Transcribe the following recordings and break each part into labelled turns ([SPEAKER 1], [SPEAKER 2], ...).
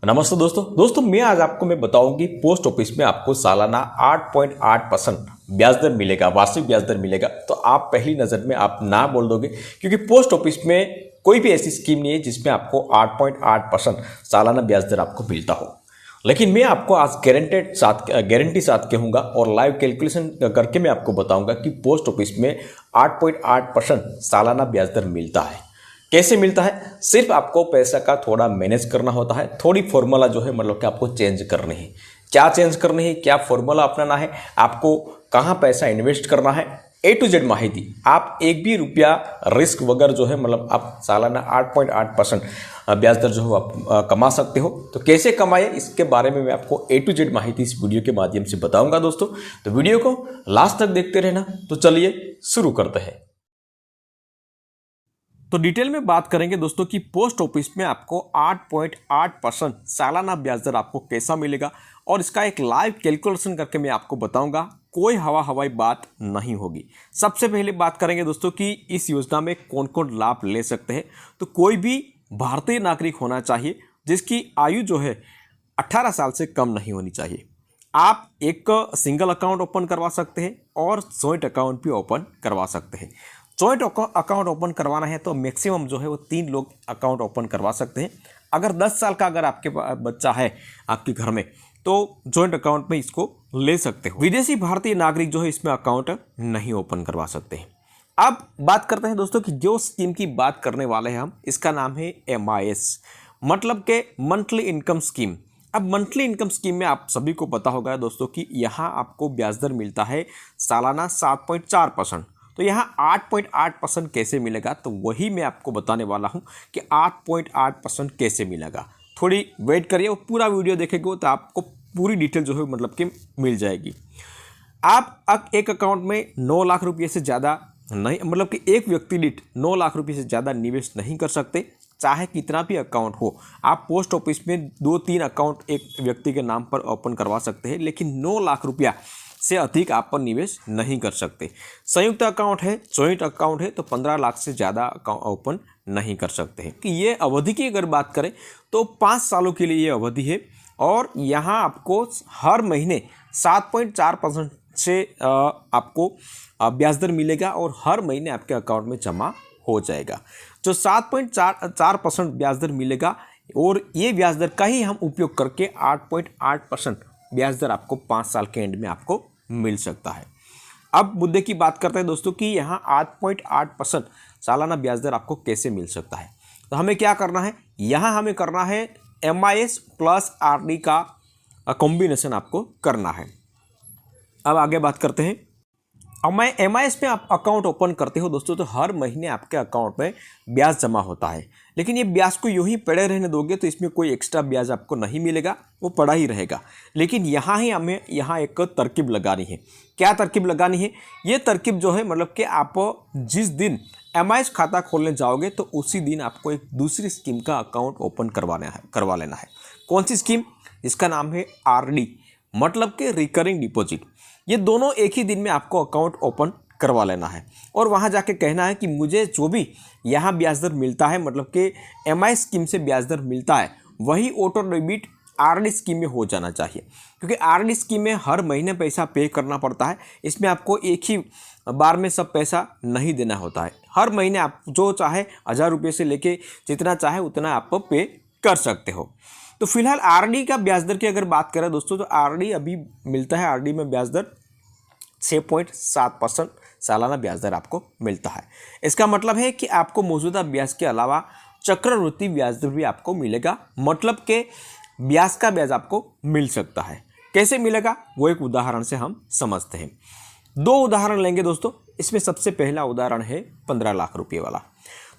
[SPEAKER 1] नमस्ते दोस्तों मैं आज आपको बताऊं कि पोस्ट ऑफिस में आपको सालाना 8.8% ब्याज दर मिलेगा, वार्षिक ब्याज दर मिलेगा। तो आप पहली नज़र में आप ना बोल दोगे, क्योंकि पोस्ट ऑफिस में कोई भी ऐसी स्कीम नहीं है जिसमें आपको 8.8% सालाना ब्याज दर आपको मिलता हो। लेकिन मैं आपको आज गारंटी साथ कहूँगा और लाइव कैलकुलेशन करके मैं आपको बताऊंगा कि पोस्ट ऑफिस में 8.8% सालाना ब्याज दर मिलता है। कैसे मिलता है? सिर्फ आपको पैसा का थोड़ा मैनेज करना होता है, थोड़ी फॉर्मूला जो है मतलब कि आपको चेंज करनी है। क्या चेंज करनी है, क्या फॉर्मूला अपनाना है, आपको कहाँ पैसा इन्वेस्ट करना है, A to Z माहिती। आप एक भी रुपया रिस्क वगैरह जो है मतलब आप सालाना 8.8% ब्याज दर जो है आप कमा सकते हो। तो कैसे कमाए इसके बारे में मैं आपको A to Z माहिती इस वीडियो के माध्यम से बताऊंगा दोस्तों। तो वीडियो को लास्ट तक देखते रहना। तो चलिए शुरू करते हैं। तो डिटेल में बात करेंगे दोस्तों कि पोस्ट ऑफिस में आपको 8.8% सालाना ब्याज दर आपको कैसा मिलेगा, और इसका एक लाइव कैलकुलेशन करके मैं आपको बताऊंगा। कोई हवाई बात नहीं होगी। सबसे पहले बात करेंगे दोस्तों कि इस योजना में कौन कौन लाभ ले सकते हैं। तो कोई भी भारतीय नागरिक होना चाहिए जिसकी आयु जो है 18 साल से कम नहीं होनी चाहिए। आप एक सिंगल अकाउंट ओपन करवा सकते हैं और जॉइंट अकाउंट भी ओपन करवा सकते हैं। जॉइंट अकाउंट ओपन करवाना है तो मैक्सिमम जो है वो 3 लोग अकाउंट ओपन करवा सकते हैं। अगर 10 साल का अगर आपके बच्चा है आपके घर में, तो जॉइंट अकाउंट में इसको ले सकते हो। विदेशी भारतीय नागरिक जो है इसमें अकाउंट नहीं ओपन करवा सकते हैं। अब बात करते हैं दोस्तों कि जो स्कीम की बात करने वाले हैं हम, इसका नाम है MIS, मतलब के मंथली इनकम स्कीम। अब मंथली इनकम स्कीम में आप सभी को पता होगा दोस्तों कि यहाँ आपको ब्याज दर मिलता है सालाना 7.4%। तो यहाँ 8.8% कैसे मिलेगा, तो वही मैं आपको बताने वाला हूँ कि 8.8% कैसे मिलेगा। थोड़ी वेट करिए और पूरा वीडियो देखेंगे तो आपको पूरी डिटेल जो है मतलब कि मिल जाएगी। आप एक अकाउंट में 9 लाख रुपये से ज़्यादा नहीं, मतलब कि एक व्यक्ति दीठ 9 लाख रुपये से ज़्यादा निवेश नहीं कर सकते, चाहे कितना भी अकाउंट हो। आप पोस्ट ऑफिस में 2-3 अकाउंट एक व्यक्ति के नाम पर ओपन करवा सकते हैं, लेकिन 9 लाख रुपया से अधिक आप पर निवेश नहीं कर सकते। संयुक्त अकाउंट है, जॉइंट अकाउंट है, तो 15 लाख से ज़्यादा अकाउंट ओपन नहीं कर सकते हैं। कि ये अवधि की अगर बात करें तो 5 सालों के लिए ये अवधि है, और यहाँ आपको हर महीने 7.4% से आपको ब्याज दर मिलेगा और हर महीने आपके अकाउंट में जमा हो जाएगा। जो 7.4% ब्याज दर मिलेगा, और ये ब्याज दर का ही हम उपयोग करके 8.8% ब्याज दर आपको 5 साल के एंड में आपको मिल सकता है। अब मुद्दे की बात करते हैं दोस्तों कि यहाँ 8.8% सालाना ब्याज दर आपको कैसे मिल सकता है। तो हमें क्या करना है, यहाँ हमें करना है MIS प्लस RD का कॉम्बिनेशन आपको करना है। अब आगे बात करते हैं। अब MIS में आप अकाउंट ओपन करते हो दोस्तों, तो हर महीने आपके अकाउंट में ब्याज जमा होता है, लेकिन ये ब्याज को यूं ही पड़े रहने दोगे तो इसमें कोई एक्स्ट्रा ब्याज आपको नहीं मिलेगा, वो पड़ा ही रहेगा। लेकिन हमें यहाँ एक तरकीब लगानी है। क्या तरकीब लगानी है? ये तरकीब जो है मतलब कि आप जिस दिन MIS खाता खोलने जाओगे तो उसी दिन आपको एक दूसरी स्कीम का अकाउंट ओपन करवा लेना है। कौन सी स्कीम? इसका नाम है RD, मतलब कि रिकरिंग डिपॉजिट। ये दोनों एक ही दिन में आपको अकाउंट ओपन करवा लेना है, और वहाँ जाके कहना है कि मुझे जो भी यहाँ ब्याज दर मिलता है, मतलब कि MIS स्कीम से ब्याज दर मिलता है, वही ऑटो डेबिट RD स्कीम में हो जाना चाहिए। क्योंकि RD स्कीम में हर महीने पैसा पे करना पड़ता है। इसमें आपको एक ही बार में सब पैसा नहीं देना होता है। हर महीने आप जो चाहे 1000 रुपये से लेके जितना चाहे उतना आप पे कर सकते हो। तो फिलहाल RD का ब्याज दर की अगर बात करें दोस्तों, तो RD अभी मिलता है, RD में ब्याज दर 6.7% सालाना ब्याज दर आपको मिलता है। इसका मतलब है कि आपको मौजूदा ब्याज के अलावा चक्रवृद्धि ब्याज दर भी आपको मिलेगा, मतलब कि ब्याज का ब्याज आपको मिल सकता है। कैसे मिलेगा वो एक उदाहरण से हम समझते हैं। 2 उदाहरण लेंगे दोस्तों। इसमें सबसे पहला उदाहरण है 15 लाख रुपये वाला।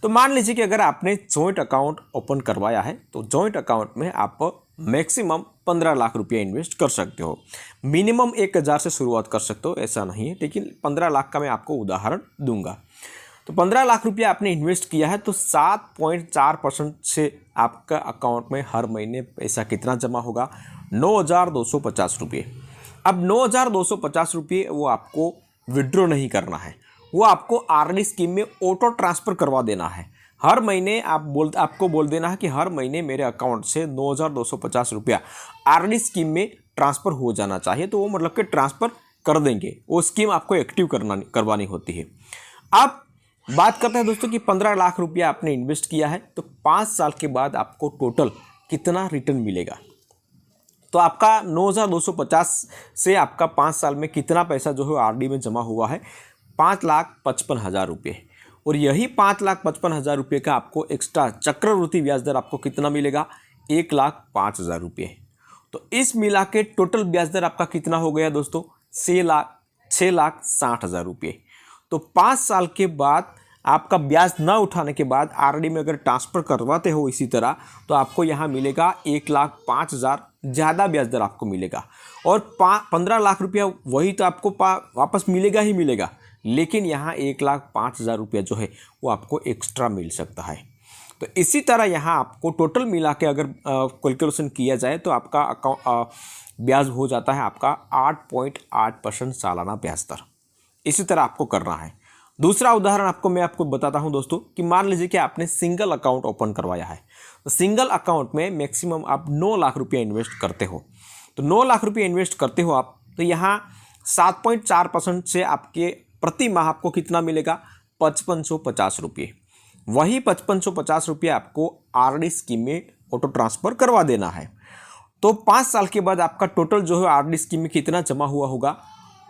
[SPEAKER 1] तो मान लीजिए कि अगर आपने जॉइंट अकाउंट ओपन करवाया है, तो जॉइंट अकाउंट में आप मैक्सिमम 15 लाख रुपये इन्वेस्ट कर सकते हो। मिनिमम 1000 से शुरुआत कर सकते हो, ऐसा नहीं है, लेकिन 15 लाख का मैं आपको उदाहरण दूंगा। तो 15 लाख रुपया आपने इन्वेस्ट किया है, तो 7.4% से आपका अकाउंट में हर महीने पैसा कितना जमा होगा? 9,250 रुपये। अब 9,250 रुपये वो आपको विड्रॉ नहीं करना है, वो आपको RD स्कीम में ऑटो ट्रांसफ़र करवा देना है। हर महीने आपको बोल देना है कि हर महीने मेरे अकाउंट से 9,250 रुपया आरडी स्कीम में ट्रांसफ़र हो जाना चाहिए, तो वो मतलब कि ट्रांसफ़र कर देंगे। वो स्कीम आपको एक्टिव करवानी होती है। अब बात करते हैं दोस्तों कि 15 लाख रुपया आपने इन्वेस्ट किया है, तो 5 साल के बाद आपको टोटल कितना रिटर्न मिलेगा। तो आपका 9,250 से आपका 5 साल में कितना पैसा जो है आरडी में जमा हुआ है, 5,55,000 रुपये। और यही 5,55,000 रुपये का आपको एक्स्ट्रा चक्रवृद्धि ब्याज दर आपको कितना मिलेगा, 1,05,000 रुपये। तो इस मिला के टोटल ब्याज दर आपका कितना हो गया दोस्तों, 6,60,000 रुपये। तो 5 साल के बाद आपका ब्याज ना उठाने के बाद आरडी में अगर ट्रांसफ़र करवाते हो इसी तरह, तो आपको यहाँ मिलेगा 1,05,000 ज़्यादा ब्याज दर आपको मिलेगा। और 15 लाख रुपया वही तो आपको वापस मिलेगा ही मिलेगा, लेकिन यहाँ 1,05,000 रुपया जो है वो आपको एक्स्ट्रा मिल सकता है। तो इसी तरह यहाँ आपको टोटल मिला के अगर कैलकुलेशन किया जाए तो आपका ब्याज हो जाता है आपका 8.8% सालाना ब्याज दर। इसी तरह आपको करना है। दूसरा उदाहरण मैं आपको बताता हूं दोस्तों कि मान लीजिए कि आपने सिंगल अकाउंट ओपन करवाया है। तो सिंगल अकाउंट में मैक्सिमम आप 9 लाख रुपया इन्वेस्ट करते हो। तो 9 लाख रुपये इन्वेस्ट करते हो आप, तो यहाँ 7.4% से आपके प्रति माह आपको कितना मिलेगा, 5,550 रुपये। वही 5,550 रुपये आपको आरडी स्कीम में ऑटो ट्रांसफ़र करवा देना है। तो 5 साल के बाद आपका टोटल जो है आरडी स्कीम में कितना जमा हुआ होगा,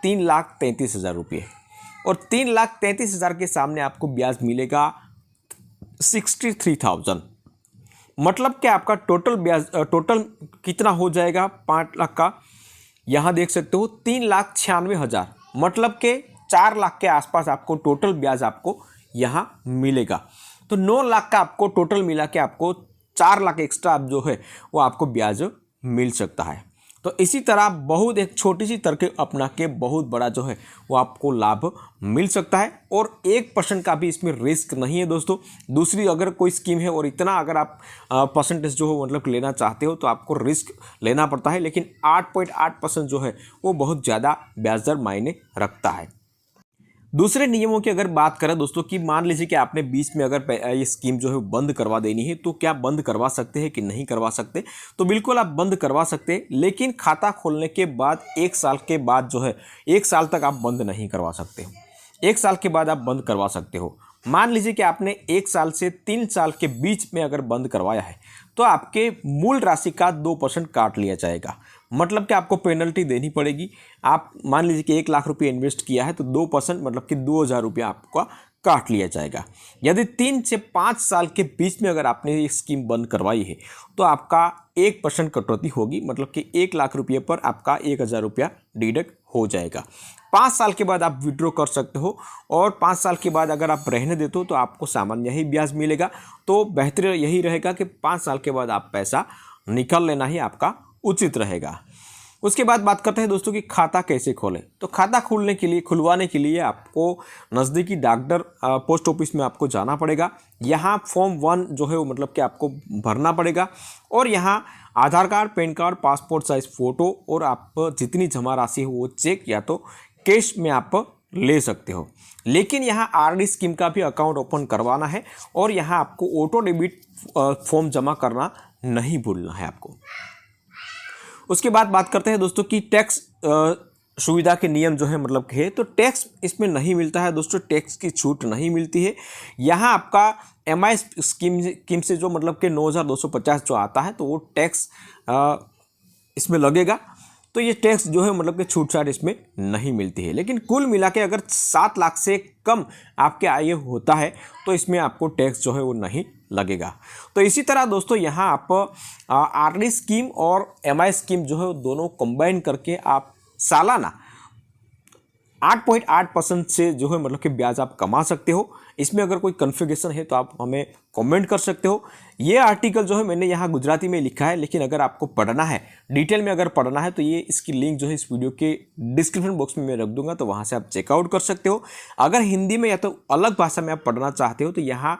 [SPEAKER 1] 3,33,000 रुपये। और 3,33,000 के सामने आपको ब्याज मिलेगा 63,000। मतलब कि आपका टोटल कितना हो जाएगा 5 लाख का, यहाँ देख सकते हो 3,96,000। मतलब कि 4 लाख के आसपास आपको टोटल ब्याज आपको यहाँ मिलेगा। तो 9 लाख का आपको टोटल मिला के आपको 4 लाख एक्स्ट्रा जो है वो आपको ब्याज मिल सकता है। तो इसी तरह बहुत एक छोटी सी तरकीब अपना के बहुत बड़ा जो है वो आपको लाभ मिल सकता है। और 1% का भी इसमें रिस्क नहीं है दोस्तों। दूसरी अगर कोई स्कीम है और इतना अगर आप परसेंटेज जो है मतलब लेना चाहते हो तो आपको रिस्क लेना पड़ता है, लेकिन 8.8% जो है वो बहुत ज़्यादा ब्याज दर मायने रखता है। दूसरे नियमों की अगर बात करें दोस्तों कि मान लीजिए कि आपने बीच में अगर ये स्कीम जो है बंद करवा देनी है, तो क्या बंद करवा सकते हैं कि नहीं करवा सकते। तो बिल्कुल आप बंद करवा सकते हैं, लेकिन खाता खोलने के बाद 1 साल के बाद जो है 1 साल तक आप बंद नहीं करवा सकते हो। 1 साल के बाद आप बंद करवा सकते हो। मान लीजिए कि आपने 1 साल से 3 साल के बीच में अगर बंद करवाया है तो आपके मूल राशि का 2% काट लिया जाएगा। मतलब कि आपको पेनल्टी देनी पड़ेगी। आप मान लीजिए कि 1 लाख रुपये इन्वेस्ट किया है तो 2% मतलब कि 2,000 रुपया आपका काट लिया जाएगा। यदि 3 से 5 साल के बीच में अगर आपने ये स्कीम बंद करवाई है तो आपका 1% कटौती होगी, मतलब कि 1 लाख रुपये पर आपका 1,000 रुपया डिडक्ट हो जाएगा। 5 साल के बाद आप विड्रॉ कर सकते हो, और 5 साल के बाद अगर आप रहने देते हो तो आपको सामान्य ही ब्याज मिलेगा। तो बेहतर यही रहेगा कि 5 साल के बाद आप पैसा निकाल लेना ही आपका उचित रहेगा। उसके बाद बात करते हैं दोस्तों कि खाता कैसे खोलें। तो खाता खुलवाने के लिए आपको नज़दीकी डाकघर पोस्ट ऑफिस में आपको जाना पड़ेगा। यहाँ फॉर्म 1 जो है वो मतलब कि आपको भरना पड़ेगा, और यहाँ Aadhaar card, PAN card, passport size photo और आप जितनी जमा राशि हो वो चेक या तो कैश में आप ले सकते हो। लेकिन यहाँ आरडी स्कीम का भी अकाउंट ओपन करवाना है, और यहाँ आपको ऑटो डेबिट फॉर्म जमा करना नहीं भूलना है आपको। उसके बाद बात करते हैं दोस्तों कि टैक्स सुविधा के नियम जो है मतलब है, तो टैक्स इसमें नहीं मिलता है दोस्तों, टैक्स की छूट नहीं मिलती है। यहाँ आपका एमआई स्कीम से जो मतलब कि 9,250 जो आता है तो वो टैक्स इसमें लगेगा। तो ये टैक्स जो है मतलब कि छूट छाट इसमें नहीं मिलती है। लेकिन कुल मिला के अगर 7 लाख से कम आपके आय होता है तो इसमें आपको टैक्स जो है वो नहीं लगेगा। तो इसी तरह दोस्तों यहाँ आप आरडी स्कीम और एमआई स्कीम जो है दोनों कंबाइन करके आप सालाना 8.8% से जो है मतलब कि ब्याज आप कमा सकते हो। इसमें अगर कोई कन्फ्यूगेशन है तो आप हमें कमेंट कर सकते हो। ये आर्टिकल जो है मैंने यहाँ गुजराती में लिखा है, लेकिन अगर आपको पढ़ना है, डिटेल में अगर पढ़ना है तो ये इसकी लिंक जो है इस वीडियो के डिस्क्रिप्शन बॉक्स में मैं रख दूंगा, तो वहाँ से आप चेकआउट कर सकते हो। अगर हिंदी में या तो अलग भाषा में आप पढ़ना चाहते हो तो यहाँ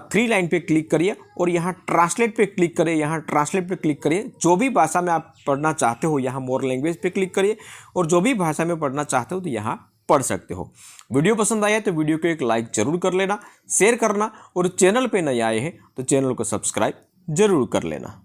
[SPEAKER 1] 3 लाइन पे क्लिक करिए और यहाँ ट्रांसलेट पे क्लिक करिए। यहाँ ट्रांसलेट पे क्लिक करिए, जो भी भाषा में आप पढ़ना चाहते हो यहाँ मोर लैंग्वेज पे क्लिक करिए, और जो भी भाषा में पढ़ना चाहते हो तो यहाँ पढ़ सकते हो। वीडियो पसंद आया तो वीडियो को एक लाइक जरूर कर लेना, शेयर करना और चैनल पे नए आए हैं तो चैनल को सब्सक्राइब जरूर कर लेना।